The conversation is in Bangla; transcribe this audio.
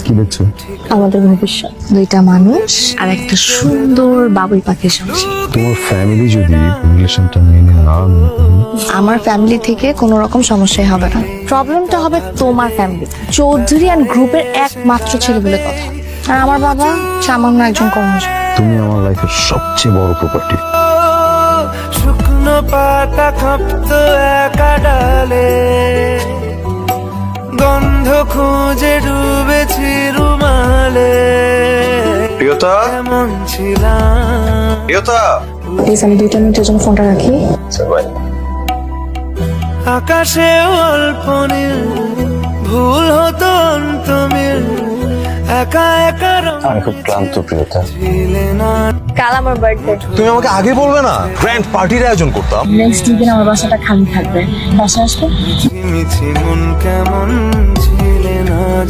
কি দেখছো? আমাদের ভবিষ্যৎ, দুইটা মানুষ আর একটা সুন্দর বাবুই পাখির সংসার। তোমার ফ্যামিলি যদি রিলেশনটা মেনে না নেয়, আমার ফ্যামিলি থেকে কোনো রকম সমস্যাই হবে না। প্রবলেমটা হবে তোমার ফ্যামিলি, চৌধুরী অ্যান্ড গ্রুপের একমাত্র ছেলে বলে কথা। আর আমার বাবা সামান্য একজন কর্মচারী। তুমি আমার লাইফের সবচেয়ে বড় প্রপার্টি। শুকনো পাতা কাঁপতো একা ডালে, গন্ধ খুঁজে ডুবেছি রুমালে। প্রিয়তা, এমন ছিলাম। প্রিয়তা, প্লিজ আমি 2 মিনিটের জন্য ফোনটা রাখি। আকাশে অল্প নীল, ভুল হতো অন্তমিল, একা একা রঙ আমি খুব ক্লান্ত প্রিয়তা। ছিলে না। কাল আমার বার্থডে, তুমি আমাকে আগে বলবে না? গ্র্যান্ড পার্টির আয়োজন করতাম। নেক্সট দিন আমার বাসাটা খালি থাকবে, বাসা আসবে। মিছি মন কেমন ছিলে না।